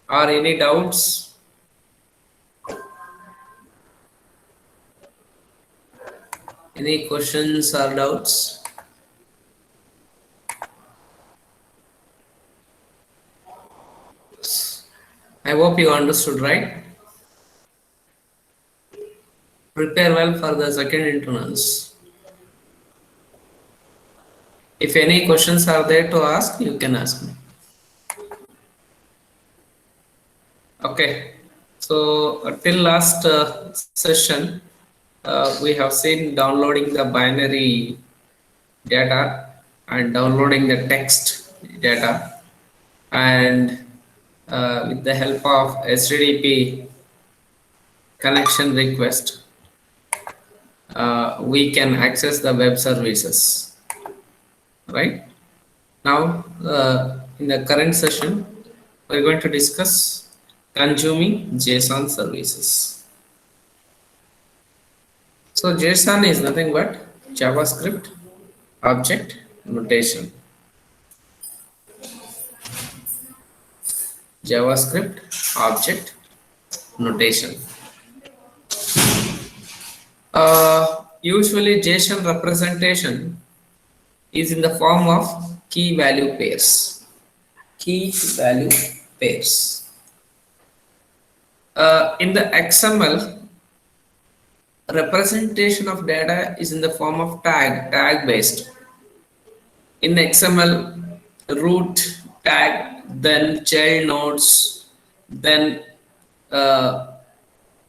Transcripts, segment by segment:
or any doubts? Any questions or doubts? I hope you understood, right? Prepare well for the second internals. If any questions are there to ask, you can ask me. Okay. So till last session, we have seen downloading the binary data and downloading the text data, and with the help of HTTP connection request, we can access the web services. Right now, in the current session, we're going to discuss consuming JSON services. So JSON is nothing but JavaScript object notation. JavaScript object notation. Usually JSON representation is in the form of key value pairs. Key value pairs. In the XML, representation of data is in the form of tag based. In XML, root tag, then child nodes, then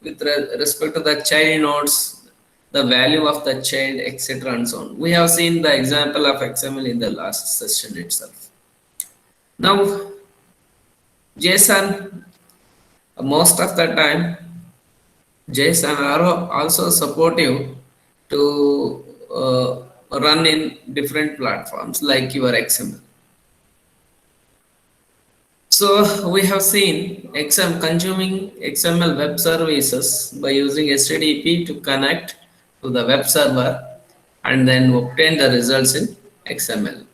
with respect to the child nodes, the value of the child, etc. and so on. We have seen the example of XML in the last session itself. Now, JSON, most of the time, JSON are also supportive to run in different platforms like your XML. So we have seen consuming XML web services by using HTTP to connect to the web server and then obtain the results in XML.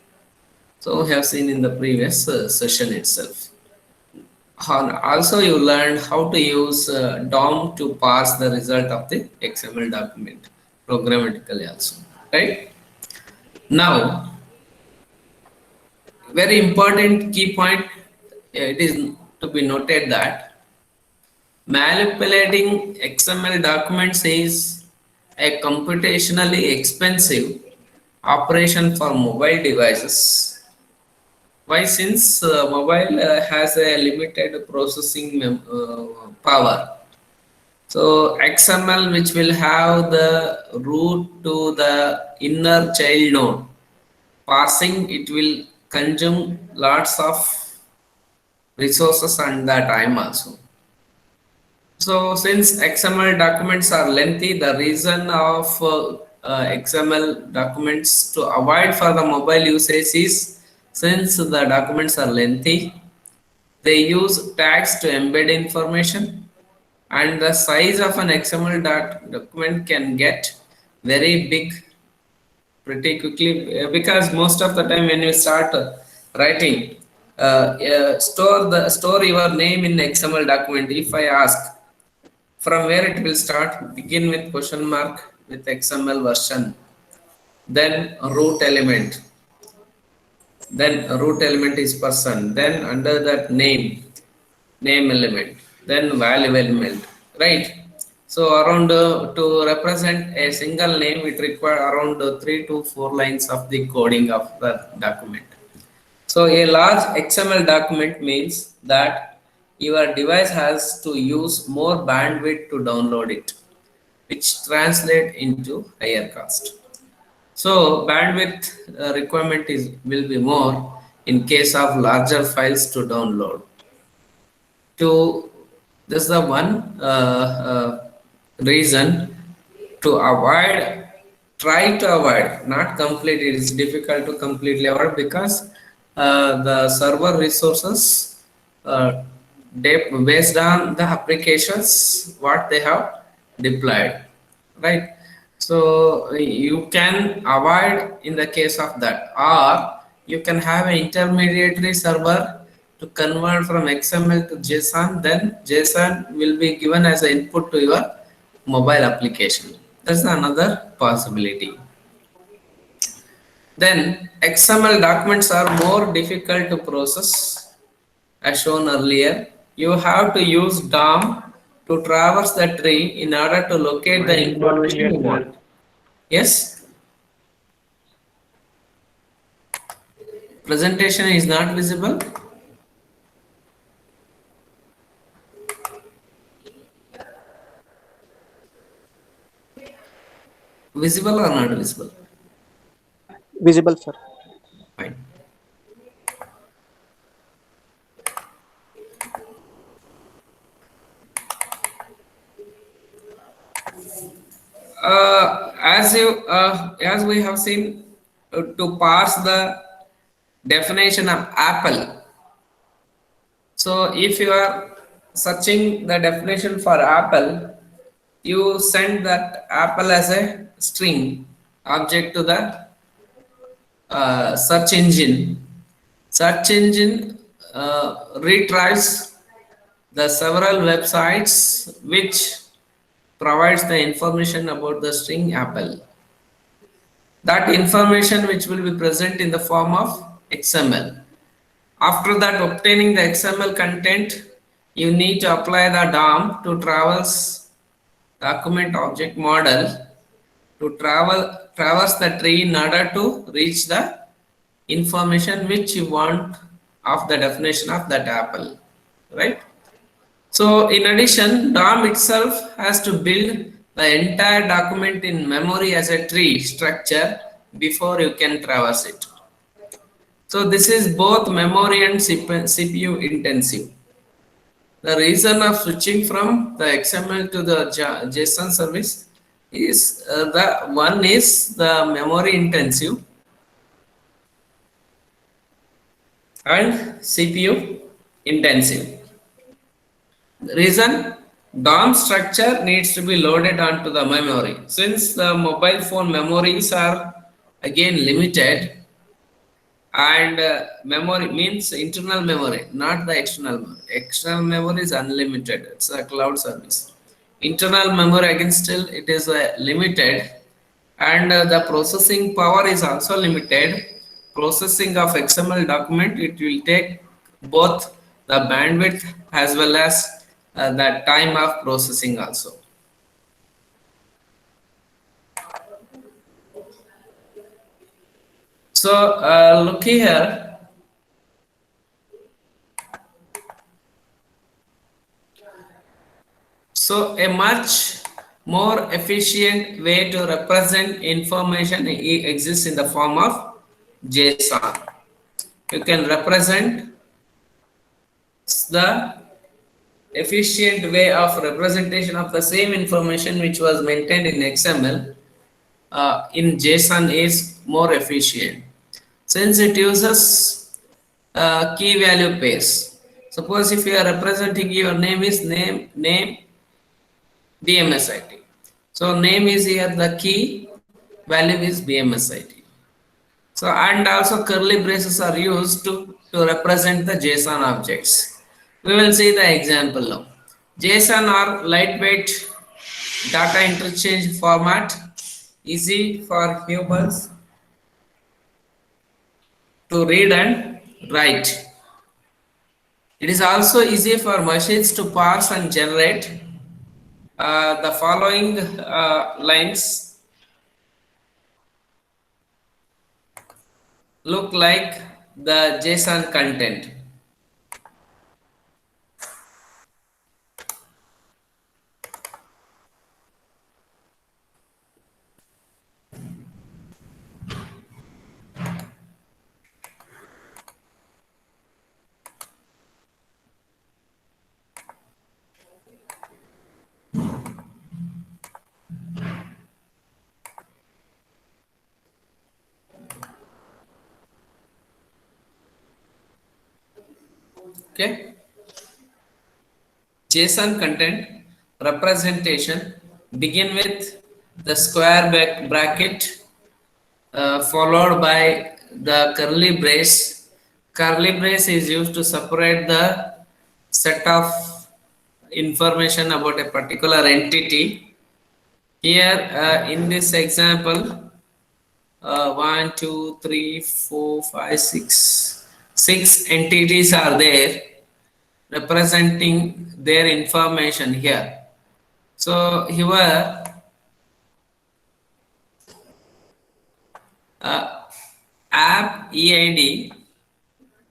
So we have seen in the previous session itself. Also, you learned how to use DOM to parse the result of the XML document programmatically also, right? Now, very important key point, it is to be noted that manipulating XML documents is a computationally expensive operation for mobile devices. Why? Since mobile has a limited processing power. So XML, which will have the root to the inner child node, parsing it will consume lots of resources and the time also. So since XML documents are lengthy, the reason of XML documents to avoid for the mobile usage is, since the documents are lengthy, they use tags to embed information, and the size of an XML document can get very big pretty quickly, because most of the time when you start writing, store your name in XML document. If I ask, from where it will start, begin with question mark with XML version, then root element, then root element is person, then under that name element, then value element, right? So around to represent a single name, it requires around 3 to 4 lines of the coding of the document. So a large XML document means that your device has to use more bandwidth to download it, which translate into higher cost. So bandwidth requirement will be more in case of larger files to download. To this is the one reason to avoid, try to avoid, not complete. It is difficult to completely avoid because the server resources based on the applications what they have deployed, right? So you can avoid in the case of that, or you can have an intermediary server to to convert from XML to JSON, then JSON will be given as an input to your mobile application. That's another possibility. Then XML documents are more difficult to process as shown earlier. You have to use DOM to traverse the tree in order to locate the information you want. Yes? Presentation is not visible. Visible or not visible? Visible, sir. Fine. As we have seen, to parse the definition of apple. So if you are searching the definition for apple, you send that apple as a string object to the search engine. Search engine retrieves the several websites which provides the information about the string apple. That information which will be present in the form of XML. After that, obtaining the XML content, you need to apply the DOM to traverse document object model to traverse the tree in order to reach the information which you want of the definition of that apple, right? So in addition, DOM itself has to build the entire document in memory as a tree structure before you can traverse it. So this is both memory and CPU intensive. The reason of switching from the XML to the JSON service is the one is the memory intensive and CPU intensive. The reason, DOM structure needs to be loaded onto the memory. Since the mobile phone memories are again limited, and memory means internal memory, not the external memory. External memory is unlimited. It's a cloud service. Internal memory again still it is limited, and the processing power is also limited. Processing of XML document, it will take both the bandwidth as well as the time of processing also. So look here. So a much more efficient way to represent information exists in the form of JSON. You can represent the efficient way of representation of the same information which was maintained in XML in JSON is more efficient since it uses key value pairs. Suppose if you are representing your name is name BMS ID. So name is here the key, value is BMS ID. So and also curly braces are used to represent the JSON objects. We will see the example now. JSON are lightweight data interchange format, easy for humans to read and write. It is also easy for machines to parse and generate. The following lines look like the JSON content. Okay. JSON content representation begin with the square bracket followed by the curly brace. Curly brace is used to separate the set of information about a particular entity. Here, in this example, 1, 2, 3, 4, 5, 6, 6 entities are there representing their information here. So here, app EID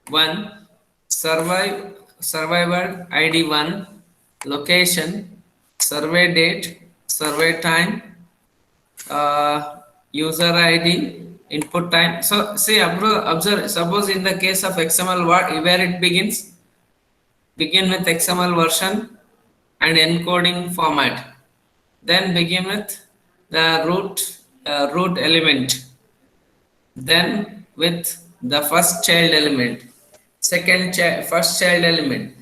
1, survivor ID 1, location, survey date, survey time, user ID, input time. So see, observe, suppose in the case of XML, where it begin with XML version and encoding format. Then begin with the root element. Then with the first child element, first child element.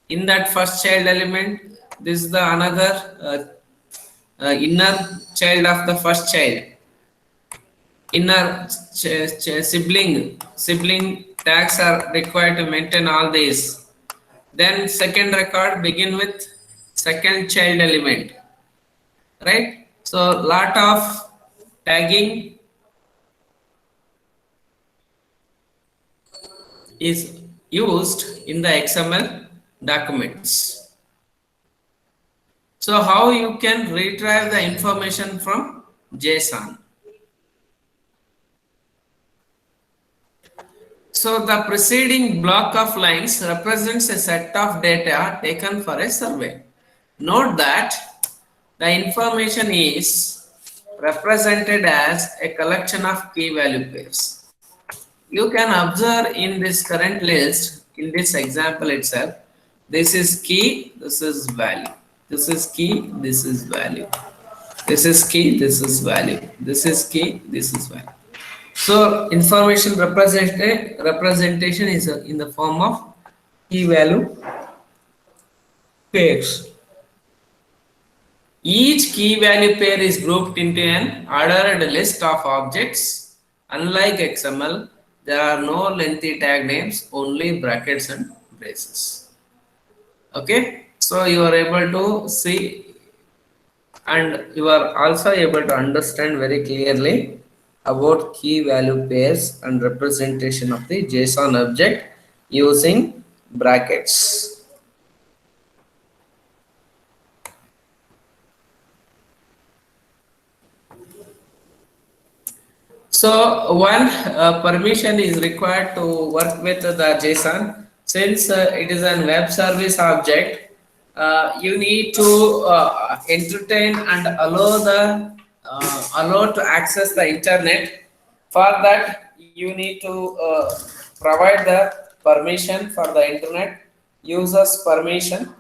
In that first child element, this is the another inner child of the first child. Inner sibling tags are required to maintain all these. Then second record begin with second child element, right? So lot of tagging is used in the XML documents. So how you can retrieve the information from JSON? So the preceding block of lines represents a set of data taken for a survey. Note that the information is represented as a collection of key value pairs. You can observe in this current list, in this example itself, this is key, this is value. This is key, this is value. This is key, this is value. This is key, this is value. So information representation is in the form of key value pairs. Each key value pair is grouped into an ordered list of objects. Unlike XML, there are no lengthy tag names, only brackets and braces. Okay, so you are able to see and you are also able to understand very clearly about key value pairs and representation of the JSON object using brackets. So one permission is required to work with the JSON. Since it is a web service object, you need to entertain and allow to access the internet. For that, you need to provide the permission for the internet. Users permission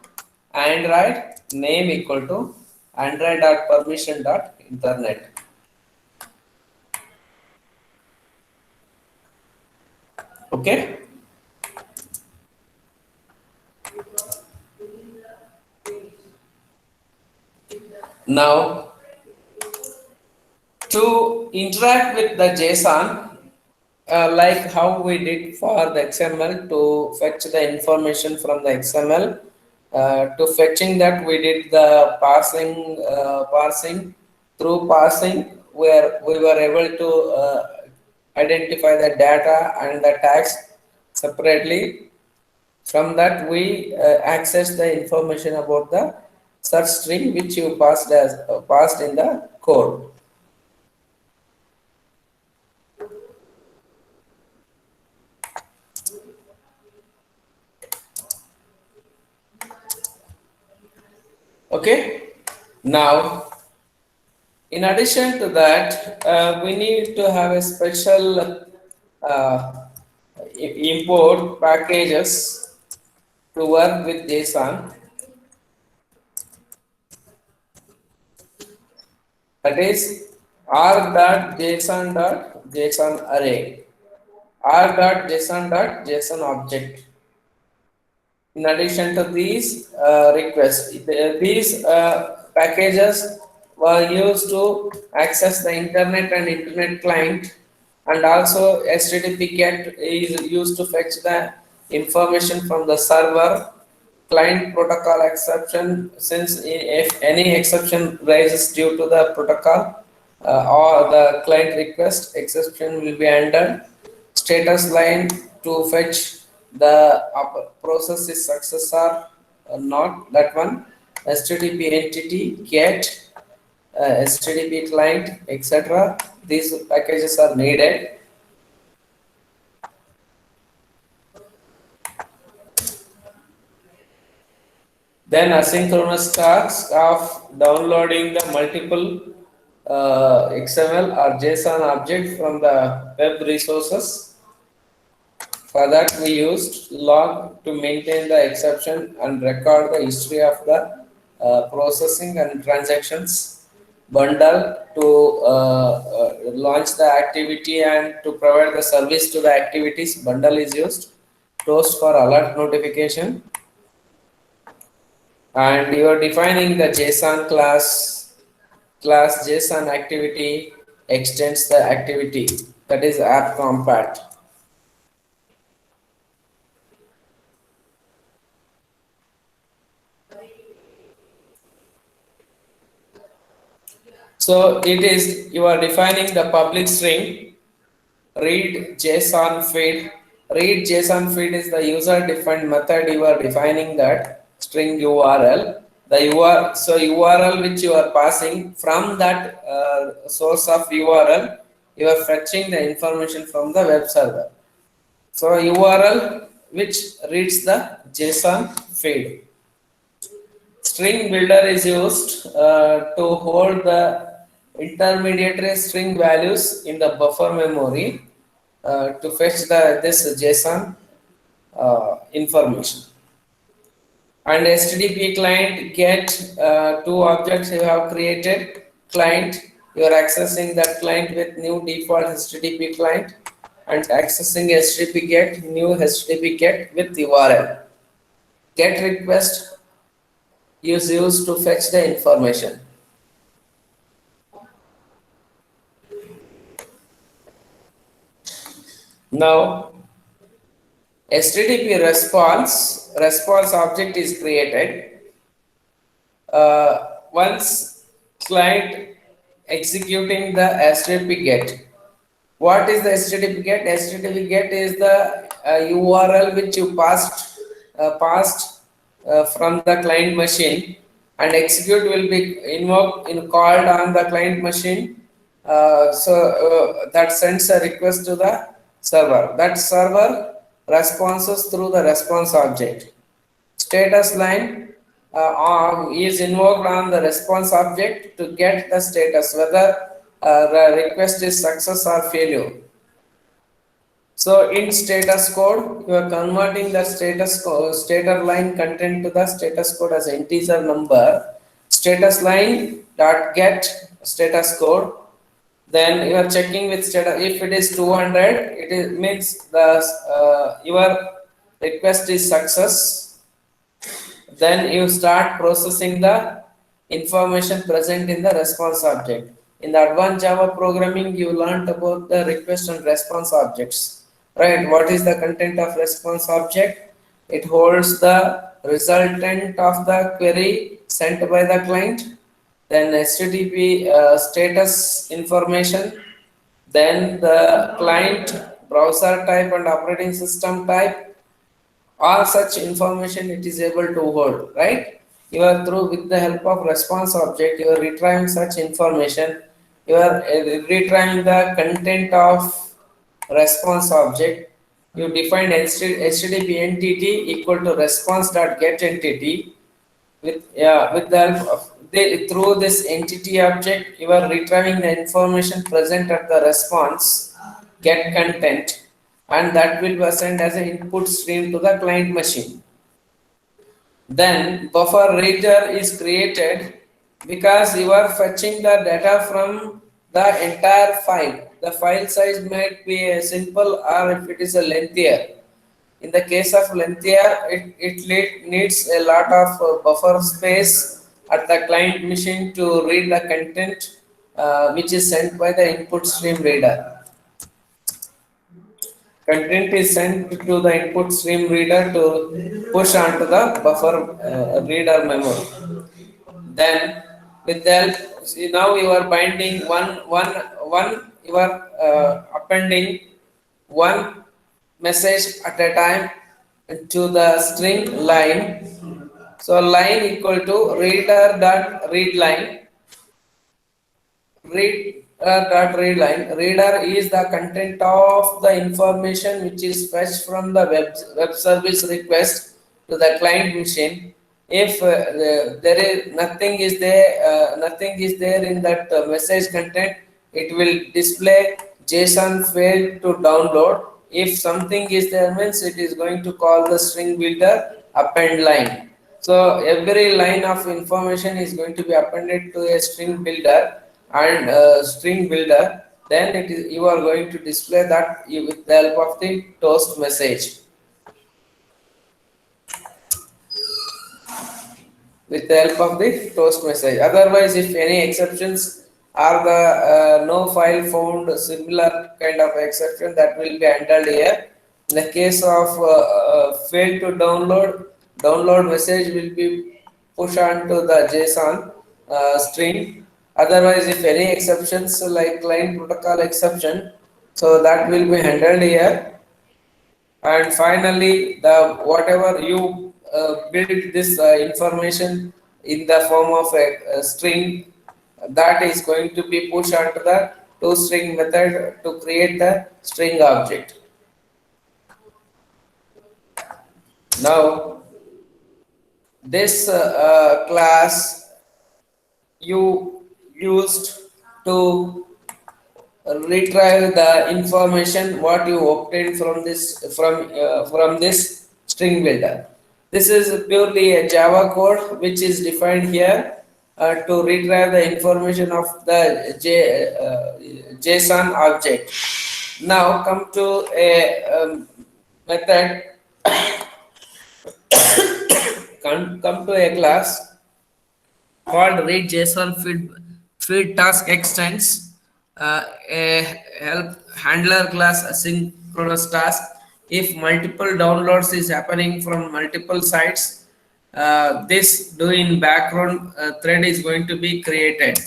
Android name equal to android.permission.internet. Okay. Now, to interact with the JSON, like how we did for the XML to fetch the information from the XML, to fetching that we did the parsing. Through parsing, where we were able to identify the data and the tags separately. From that, we access the information about the search string which you passed in the code. Okay. Now, in addition to that, we need to have a special import packages to work with JSON. That is r.json.json array, r.json.json object. In addition to these requests, these packages were used to access the internet and internet client and also HTTP GET is used to fetch the information from the server. Client protocol exception, since if any exception rises due to the protocol or the client request, exception will be handled. Status line to fetch the process is success or not, that one. HTTP entity GET, HTTP client, etc. These packages are needed. Then asynchronous tasks of downloading the multiple XML or JSON object from the web resources. For that we used log to maintain the exception and record the history of the processing and transactions. Bundle to launch the activity and to provide the service to the activities. Bundle is used. Toast for alert notification. And you are defining the JSON class JSON activity extends the activity, that is app compat. So it is, you are defining the public string read JSON feed. Read JSON feed is the user defined method. You are defining that string URL. The URL, so URL which you are passing from that source of URL, you are fetching the information from the web server. So URL which reads the JSON feed. String builder is used to hold the intermediary string values in the buffer memory to fetch this JSON information. And HTTP client GET, two objects you have created. Client, you are accessing that client with new default HTTP client, and accessing HTTP GET, new HTTP GET with URL. GET request is used to fetch the information. Now HTTP response object is created once client executing the HTTP GET. What is the HTTP GET? HTTP GET is the URL which you passed from the client machine, and execute will be invoked called on the client machine. That sends a request to the server. That server responses through the response object. Status line is invoked on the response object to get the status, whether the request is success or failure. So in status code, you are converting the status line content to the status code as integer number. Status line dot get status code. Then you are checking with status. If it is 200, it means the your request is success. Then you start processing the information present in the response object. In the advanced Java programming, you learned about the request and response objects, right? What is the content of response object? It holds the resultant of the query sent by the client, then HTTP status information, then the client browser type and operating system type. All such information it is able to hold, right? You are through with the help of response object, you are retrieving such information. You are retrieving the content of response object. You define HTTP entity equal to response.get entity. With the help of through this entity object, you are retrieving the information present at the response get content, and that will be sent as an input stream to the client machine. Then buffer reader is created because you are fetching the data from the entire file. The file size might be a simple, or if it is a lengthier. In the case of lengthier, it needs a lot of buffer space at the client machine to read the content which is sent by the input stream reader. content is sent to the input stream reader to push onto the buffer reader memory. Then with the help, see now you are binding one you are appending one message at a time to the string line. So line equal to reader dot read line. Read line. Reader is the content of the information which is fetched from the web service request to the client machine. If there is nothing is there in that message content, it will display JSON failed to download. If something is there means it is going to call the string builder append line. So every line of information is going to be appended to a string builder and string builder. Then it is you are going to display that with the help of the toast message. With the help of the toast message. Otherwise, if any exceptions are the no file found, similar kind of exception that will be handled here. In the case of failed to download message will be pushed onto the JSON string. Otherwise, if any exceptions like client protocol exception, so that will be handled here. And finally, the whatever you build this information in the form of a string, that is going to be pushed onto the toString method to create the string object. Now, this class you used to retrieve the information what you obtained from this string builder. This is purely a Java code which is defined here to retrieve the information of the JSON object. Now come to a method. come to a class called read JSON feed task extends a help handler class asynchronous task. If multiple downloads is happening from multiple sites, this do in background thread is going to be created.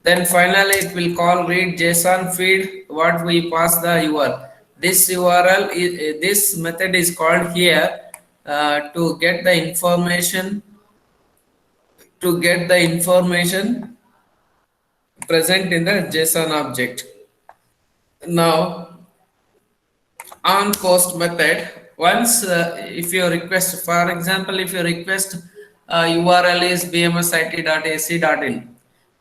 Then finally it will call read JSON feed what we pass the URL. This URL is this method is called here to get the information present in the JSON object. Now on post method, once if you request, for example, if you request URL is bmsit.ac.in,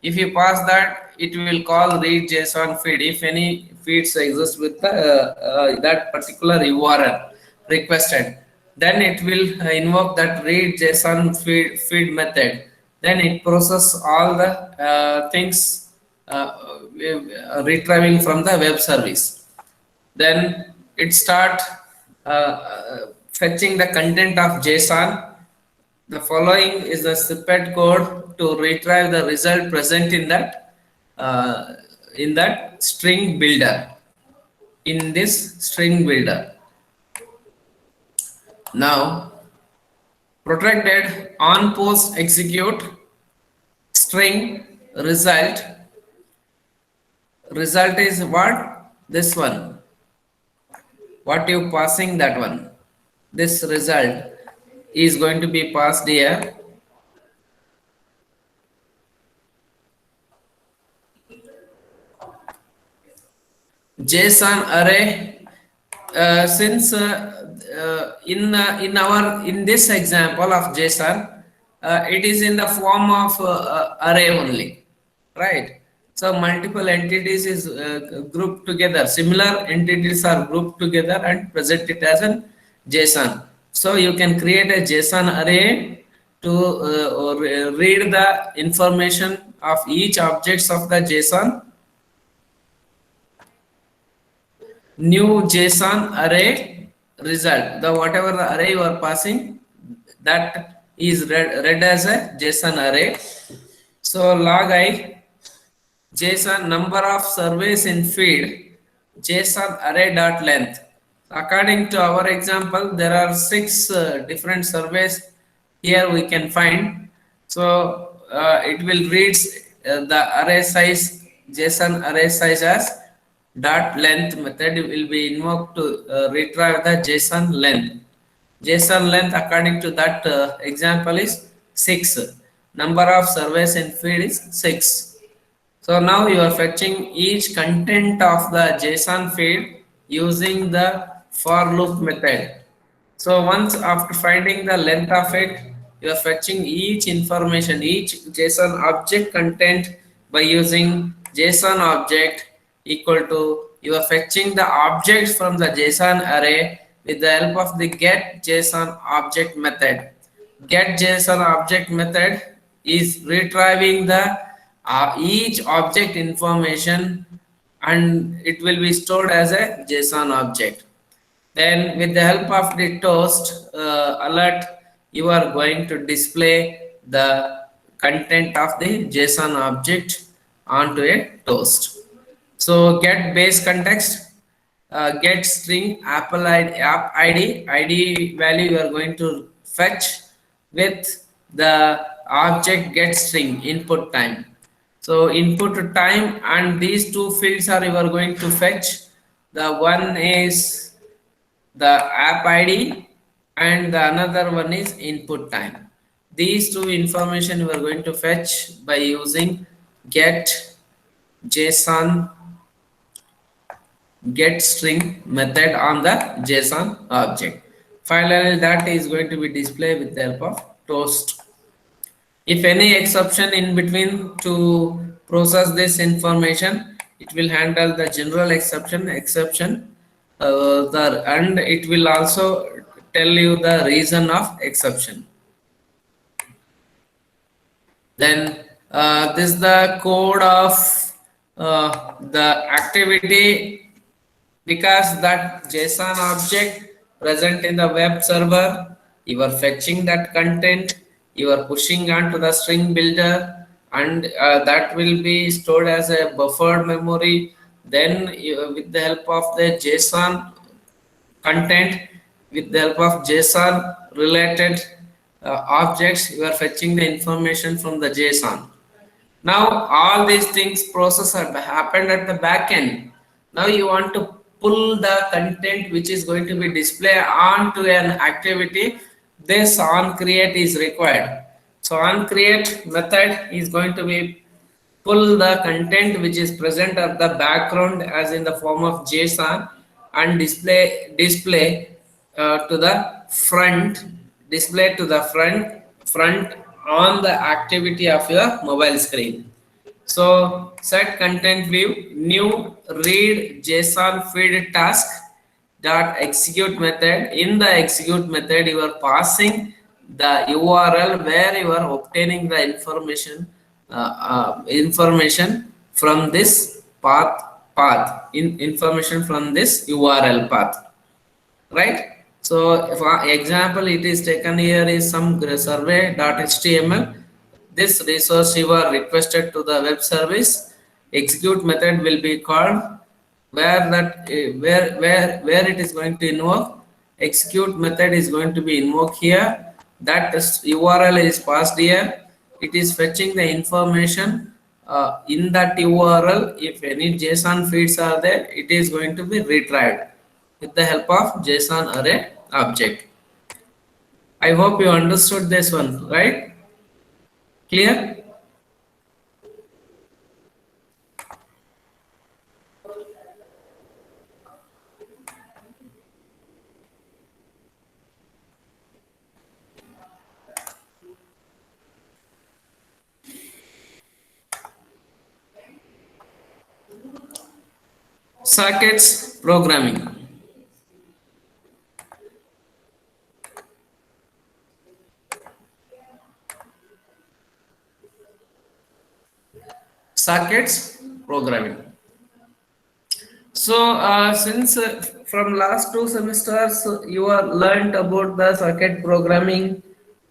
if you pass that, it will call read JSON feed if any feeds exist with that particular URL requested. Then it will invoke that read JSON feed method. Then it process all the things retrieving from the web service. Then it start fetching the content of JSON. The following is the snippet code to retrieve the result present in that string builder. In this string builder. Now protected on post execute string result. Result is what? This one. What you passing that one? This result is going to be passed here. JSON array. Since in this example of JSON, it is in the form of array only, right? So multiple entities is grouped together. Similar entities are grouped together and present it as an JSON. So you can create a JSON array to read the information of each objects of the JSON. New JSON array result. The whatever the array you are passing, that is read as a JSON array. So log I JSON number of surveys in feed. JSON array dot length. According to our example, there are six different surveys here we can find. So it will read the array size, JSON array size as dot length method will be invoked to retrieve the JSON length. JSON length according to that example is 6. Number of surveys in field is 6. So now you are fetching each content of the JSON field using the for loop method. So once after finding the length of it, you are fetching each information, each JSON object content by using JSON object equal to you are fetching the objects from the JSON array with the help of the get JSON object method. Get JSON object method is retrieving the each object information and it will be stored as a JSON object. Then with the help of the toast alert, you are going to display the content of the JSON object onto a toast. So get base context, get string Apple ID, app ID value you are going to fetch with the object get string input time. So input time and these two fields are you are going to fetch. The one is the app ID and the another one is input time. These two information we are going to fetch by using get JSON get string method on the JSON object. Finally, that is going to be displayed with the help of toast. If any exception in between to process this information, it will handle the general exception and it will also tell you the reason of exception. Then this is the code of the activity, because that JSON object present in the web server, you are fetching that content, you are pushing onto the string builder, and that will be stored as a buffered memory. Then with the help of the JSON content, with the help of JSON related objects, you are fetching the information from the JSON. Now all these things process have happened at the back end. Now you want to pull the content which is going to be displayed onto an activity. This on create is required. So on create method is going to be pull the content which is present at the background as in the form of JSON and display to the front, display to the front on the activity of your mobile screen. So set content view new read JSON feed task dot execute method. In the execute method, you are passing the URL where you are obtaining the information from this information from this URL path, right? So for example, it is taken here is some survey.html. This resource you are requested to the web service. Execute method will be called where that where it is going to invoke. Execute method is going to be invoked here. That URL is passed here. It is fetching the information in that URL. If any JSON feeds are there, it is going to be retrieved with the help of JSON array object. I hope you understood this one, right? Clear? Sockets programming. Sockets programming. So since from last 2 semesters you are learned about the socket programming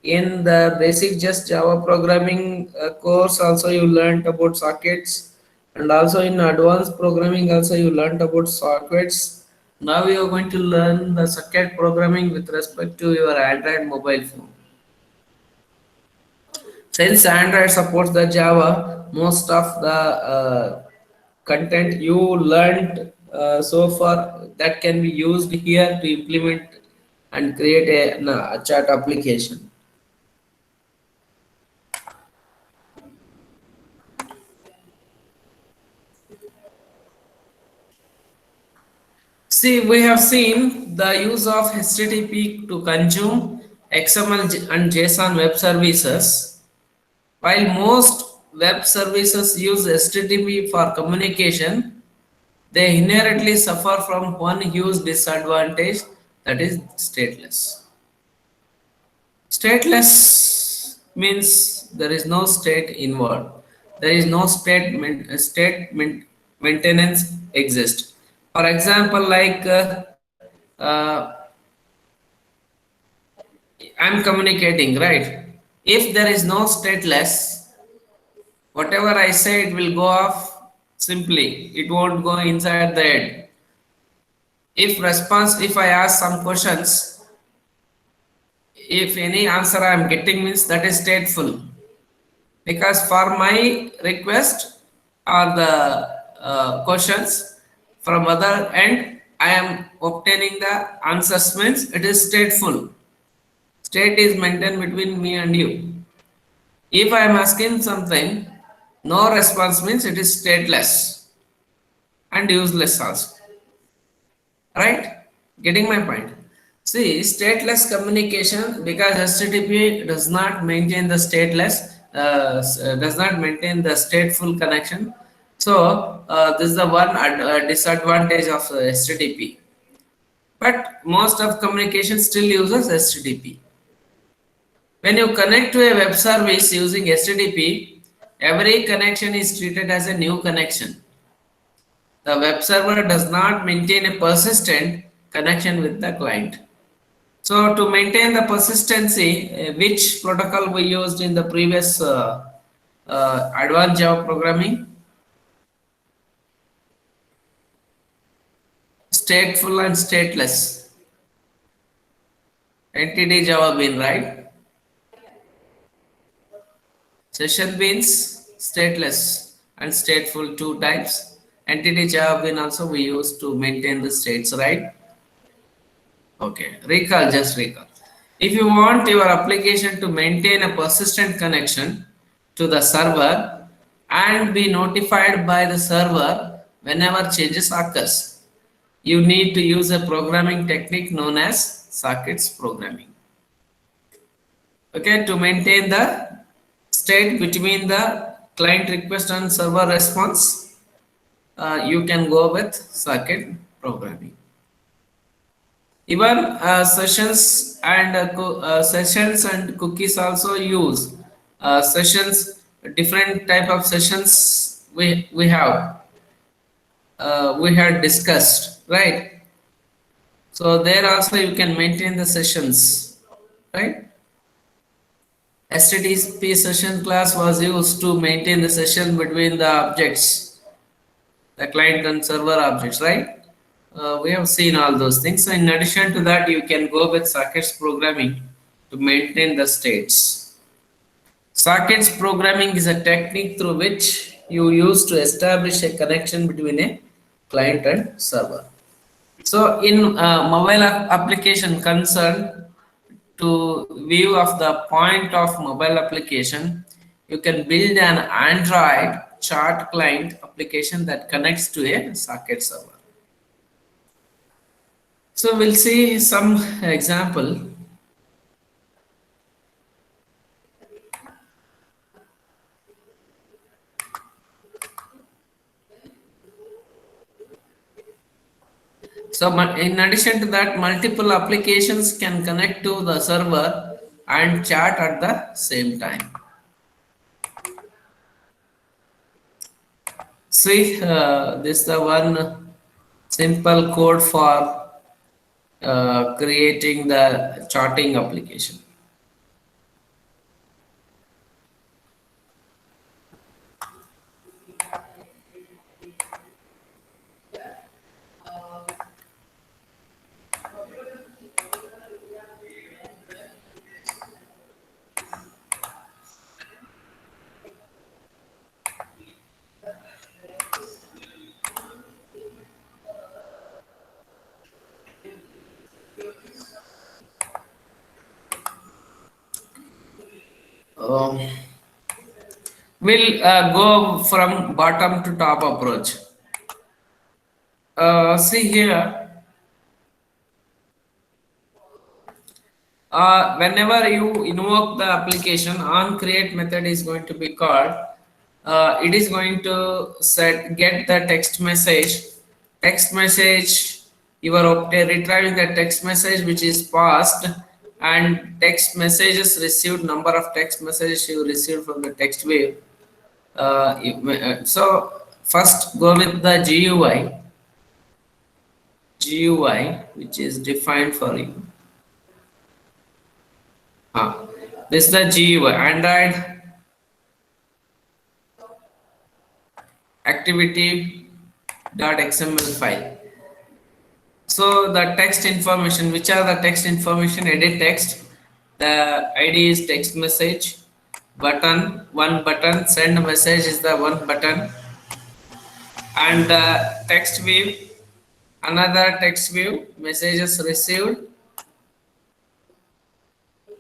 in the basic just Java programming course, also you learned about sockets, And also in advanced programming also you learned about sockets. Now you are going to learn the circuit programming with respect to your Android mobile phone. Since Android supports the Java, most of the content you learned so far that can be used here to implement and create a chat application. See, we have seen the use of HTTP to consume XML and JSON web services. While most web services use HTTP for communication, they inherently suffer from one huge disadvantage, that is stateless. Stateless means there is no state involved. There is no maintenance exist. For example, like I'm communicating, right? If there is no stateless, whatever I say, it will go off simply. It won't go inside the head. If I ask some questions, if any answer I am getting means that is stateful. Because for my request or the questions from other end, I am obtaining the answers means it is stateful. State is maintained between me and you. If I am asking something, no response means it is stateless and useless also. Right? Getting my point. See, stateless communication, because HTTP does not maintain the stateless, does not maintain the stateful connection. So this is the one disadvantage of HTTP. But most of communication still uses HTTP. When you connect to a web service using HTTP, every connection is treated as a new connection. The web server does not maintain a persistent connection with the client. So to maintain the persistency, which protocol we used in the previous advanced Java programming? Stateful and stateless. Entity Java bean, right? Session beans, stateless and stateful, two types. Entity Java bean also we use to maintain the states, right? Okay, just recall. If you want your application to maintain a persistent connection to the server and be notified by the server whenever changes occurs, you need to use a programming technique known as sockets programming. Okay, to maintain the state between the client request and server response, you can go with socket programming. Even sessions and cookies also use sessions. Different type of sessions we had discussed, right? So there also you can maintain the sessions, right? HTTP session class was used to maintain the session between the objects, the client and server objects, right? We have seen all those things. So in addition to that, you can go with sockets programming to maintain the states. Sockets programming is a technique through which you use to establish a connection between a client and server. So in mobile application concern, to view of the point of mobile application, you can build an Android chart client application that connects to a socket server. So we'll see some example. So in addition to that, multiple applications can connect to the server and chat at the same time. See, this is the one simple code for creating the charting application. Um, we'll go from bottom to top approach. See here, whenever you invoke the application, on create method is going to be called. It is going to get the text message. Text message, you are retrieving the text message which is passed, and text messages received, number of text messages you received from the text wave. So first go with the GUI which is defined for you. This is the GUI, Android activity.xml file. So the text information, which are the text information? Edit text. The ID is text message. Button, one button. Send message is the one button. And the text view, another text view. Messages received.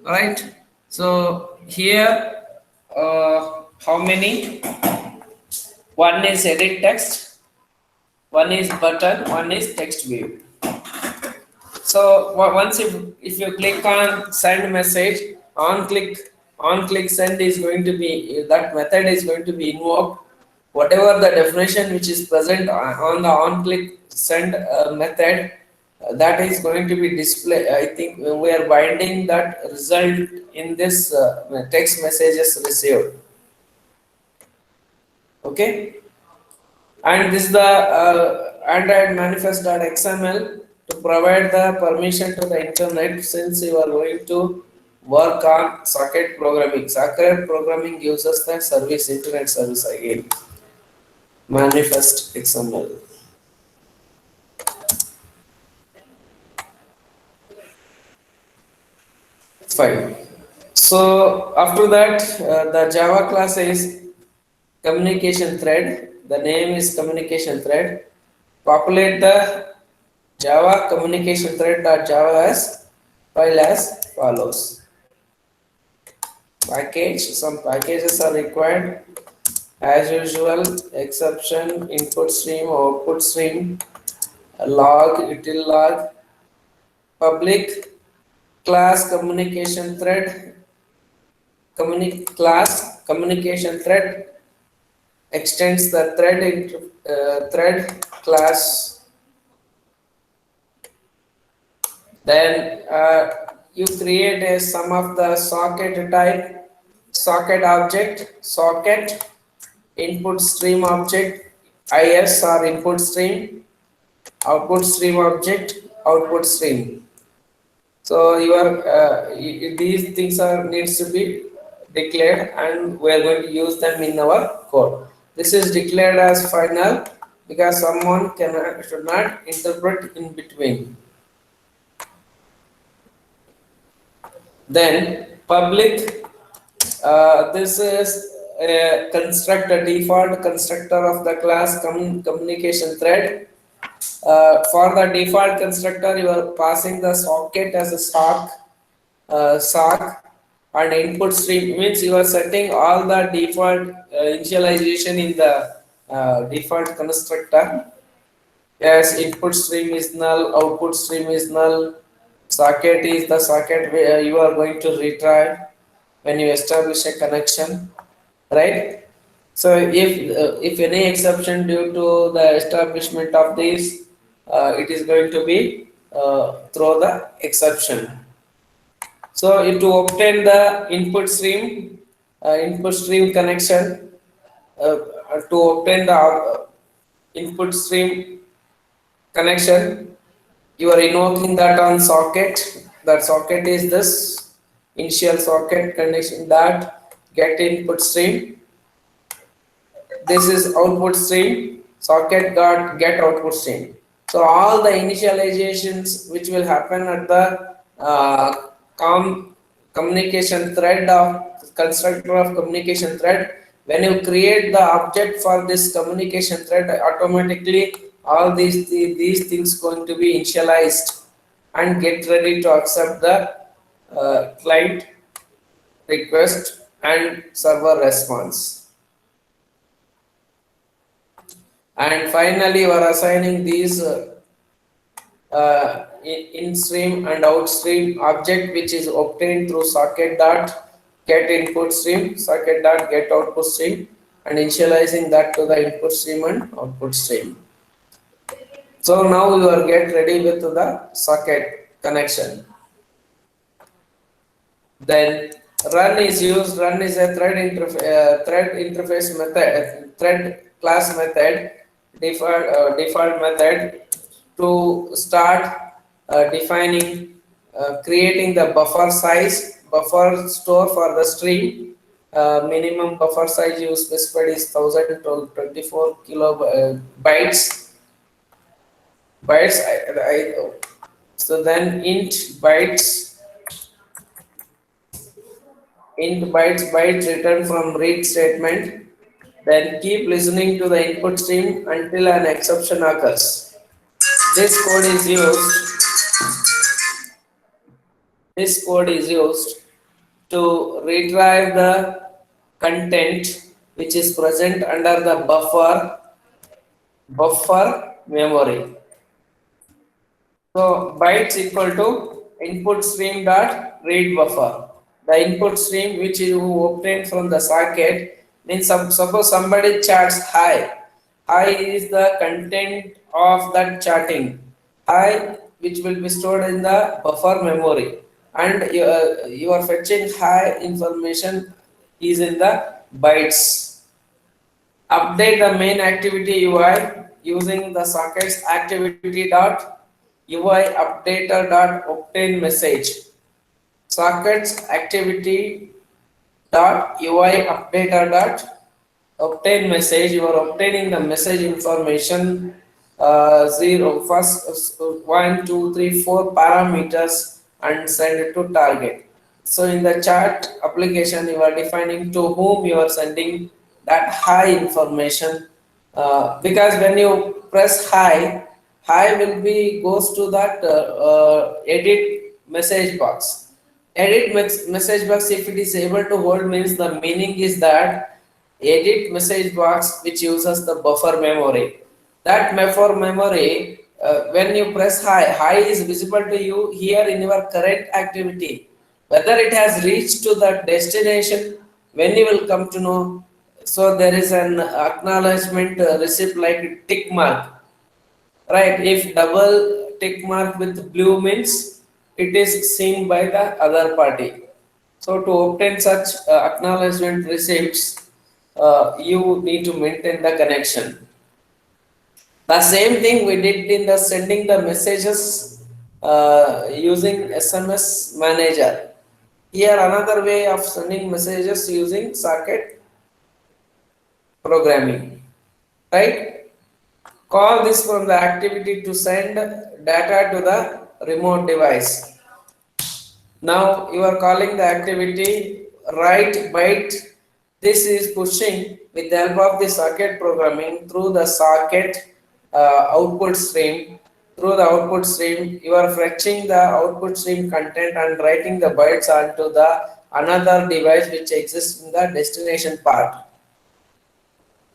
Right. So here, how many? One is edit text, one is button, one is text view. So once if you click on send message, on click send is going to be, that method is going to be invoked. Whatever the definition which is present on the on click send method, that is going to be displayed. I think we are binding that result in this text messages received. Okay. And this is the Android manifest.xml to provide the permission to the internet, since you are going to work on socket programming. Socket programming uses the service, internet service again. Manifest XML. Fine. So after that, the Java class is communication thread. The name is communication thread. Populate the Java communication thread.java as file as follows. Package, some packages are required as usual: exception, input stream, output stream, log, util log, public class communication thread, class communication thread extends the thread into thread class. Then you create a sum of the socket type, socket object, socket, input stream object, is or input stream, output stream object, output stream. So your these things are needs to be declared, and we are going to use them in our code. This is declared as final because someone should not interpret in between. Then public, this is a constructor, default constructor of the class communication thread. For the default constructor, you are passing the socket as a sock, and input stream means you are setting all the default initialization in the default constructor. Yes, input stream is null, output stream is null, socket is the socket where you are going to retrieve when you establish a connection, right? So if any exception due to the establishment of this, it is going to be throw the exception. So to obtain the input stream connection, to obtain the input stream connection, you are invoking that on socket. That socket is this initial socket condition that get input stream. This is output stream, socket got get output stream. So all the initializations which will happen at the communication thread of constructor of communication thread, when you create the object for this communication thread, automatically all these things going to be initialized and get ready to accept the client request and server response. And finally, you are assigning these in-stream and outstream object which is obtained through socket dot get input stream, socket dot get output stream, and initializing that to the input stream and output stream. So now you are get ready with the socket connection. Then run is used. Run is a thread interface method, thread class method, default method to start defining, creating the buffer size, buffer store for the stream. Minimum buffer size you specified is 1000 to 24 kilobytes. So then int bytes return from read statement. Then keep listening to the input stream until an exception occurs. This code is used. This code is used to retrieve the content which is present under the buffer memory. So bytes equal to input stream dot read buffer. The input stream which you obtained from the socket means suppose somebody chats hi. Hi is the content of that chatting. Hi which will be stored in the buffer memory, and you are fetching hi information is in the bytes. Update the main activity UI using the sockets activity dot UI updater dot obtain message. Sockets activity dot UI updater dot obtain message. You are obtaining the message information, first 1 2 3 4 parameters and send it to target. So in the chat application you are defining to whom you are sending that hi information, because when you press hi will be goes to that edit message box. Edit message box, if it is able to hold, means the meaning is that edit message box which uses the buffer memory. That buffer memory, when you press hi is visible to you here in your current activity. Whether it has reached to the destination, when you will come to know. So there is an acknowledgement receipt like tick mark, right? If double tick mark with blue means it is seen by the other party. So to obtain such acknowledgement receipts, you need to maintain the connection. The same thing we did in the sending the messages using SMS manager. Here another way of sending messages using socket programming, right? Call this from the activity to send data to the remote device. Now you are calling the activity write byte. This is pushing with the help of the socket programming through the socket output stream. Through the output stream, you are fetching the output stream content and writing the bytes onto the another device which exists in the destination part.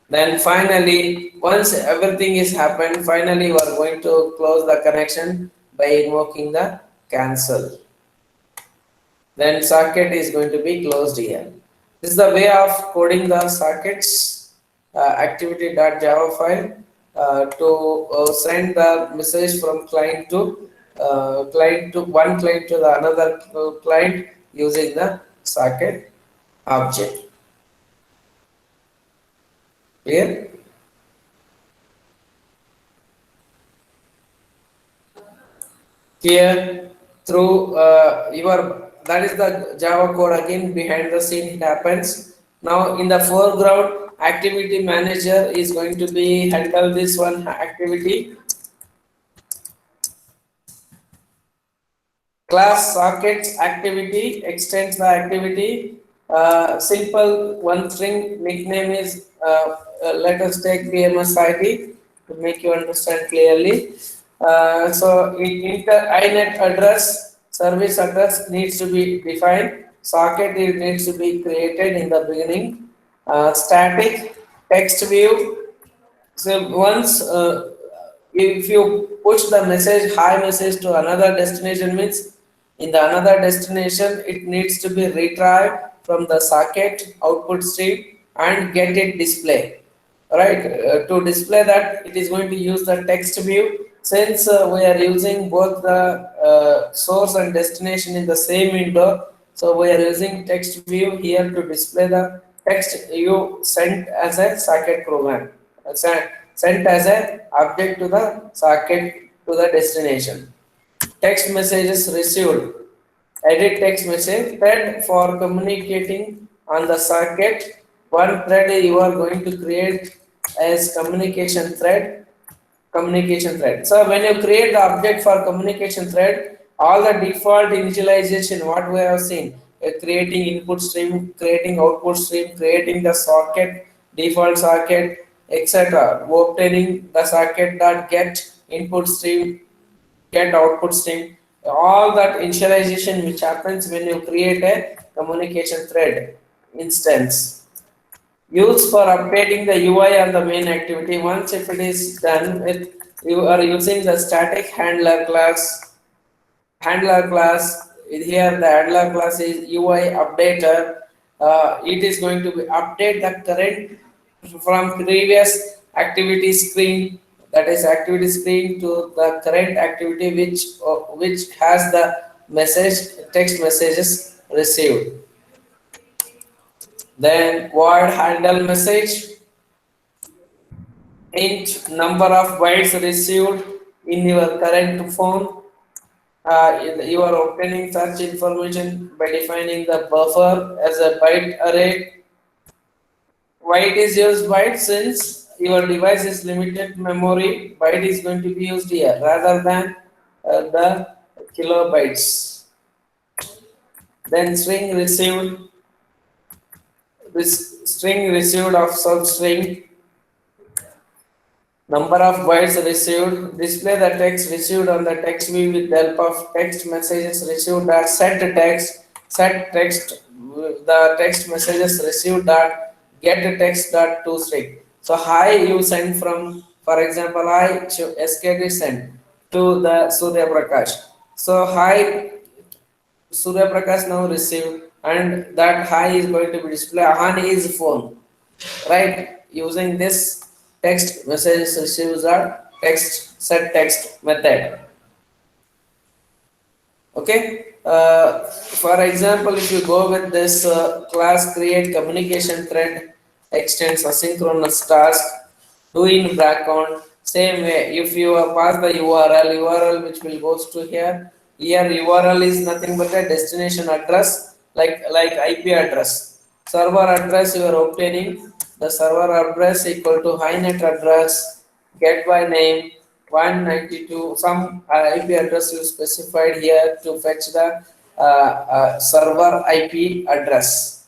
Then finally, once everything is happened, finally you are going to close the connection by invoking the cancel. Then socket is going to be closed here. This is the way of coding the sockets activity.java file to send the message from client to one client to the another client using the socket object. Clear? Here through your, that is the Java code again, behind the scene it happens. Now in the foreground, activity manager is going to be handle this one activity. Class sockets activity extends the activity. Simple one string nickname is let us take BMS ID to make you understand clearly. So inet address, service address needs to be defined. socket it needs to be created in the beginning. Static text view. So once if you push the message hi message to another destination means in the another destination it needs to be retrieved from the socket output stream and get it display, right? To display that it is going to use the text view since we are using both the source and destination in the same window, so we are using text view here to display the text you sent as a socket program, sent as a object to the socket to the destination. Text messages received. Edit text message thread for communicating on the socket. One thread you are going to create as communication thread. So when you create the object for communication thread, all the default initialization what we have seen, creating input stream, creating output stream, creating the socket, default socket, etc. Obtaining the socket dot get input stream, get output stream, all that initialization which happens when you create a communication thread instance. Used for updating the UI on the main activity. Once if it is done with, you are using the static handler class. Handler class here the handler class is UI updater. It is going to be update the current from previous activity screen, that is activity screen to the current activity which has the message text messages received. Then void handle message int number of bytes received in your current phone. You are obtaining such information by defining the buffer as a byte array. Why it is used byte? Since your device is limited memory, byte is going to be used here rather than the kilobytes. Then string received of substring. Number of bytes received. Display the text received on the text view with the help of text messages received dot set text. Set text the text messages received dot get text dot to string. So hi you send from, for example, hi SKT sent to the Surya Prakash. So hi Surya Prakash now received, and that hi is going to be displayed on his phone, right? Using this text message receives a text set text method. Okay. For example, if you go with this class create communication thread extends asynchronous task, do in background. Same way, if you pass the URL which will goes to here. Here URL is nothing but a destination address, like IP address. Server address you are obtaining the server address equal to hinet address get by name 192 some IP address you specified here to fetch the server IP address.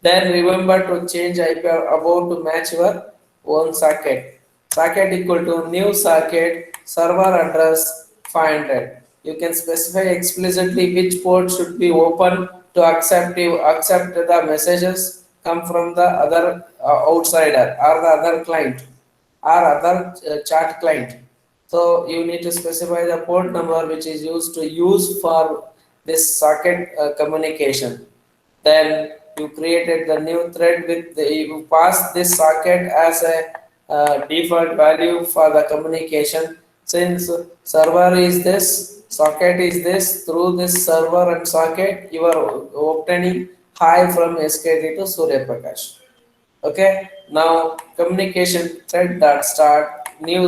Then remember to change IP about to match your own socket. Socket equal to new socket server address 500. You can specify explicitly which port should be open to accept the messages come from the other outsider or the other client or other chat client. So you need to specify the port number which is used to use for this socket communication. Then you created the new thread with you pass this socket as a default value for the communication. Since server is this, socket is this, through this server and socket you are obtaining hi from SKT to Surya Prakash. Okay, now communication thread dot start new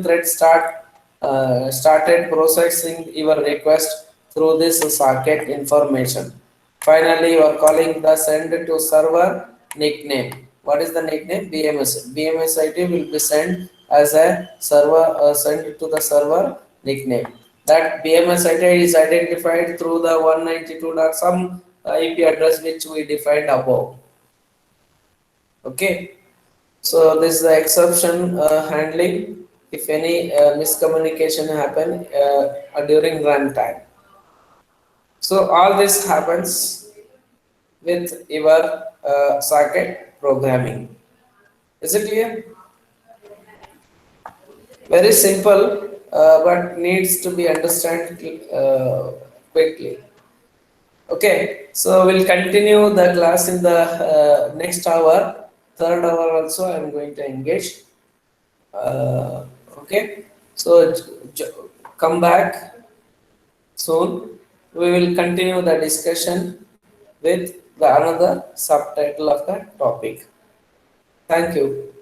thread started processing your request through this socket information. Finally, you are calling the send to server nickname. What is the nickname? BMS. BMS ID will be sent as a server sent to the server nickname. That BMS ID is identified through the 192 dot some IP address which we defined above. Okay, so this is the exception handling if any miscommunication happen during runtime. So all this happens with your socket programming. Is it clear? Very simple, but needs to be understood quickly. Okay, so we'll continue the class in the next hour. Third hour also, I'm going to engage. Uh, okay, so come back soon. We will continue the discussion with the another subtitle of the topic. Thank you.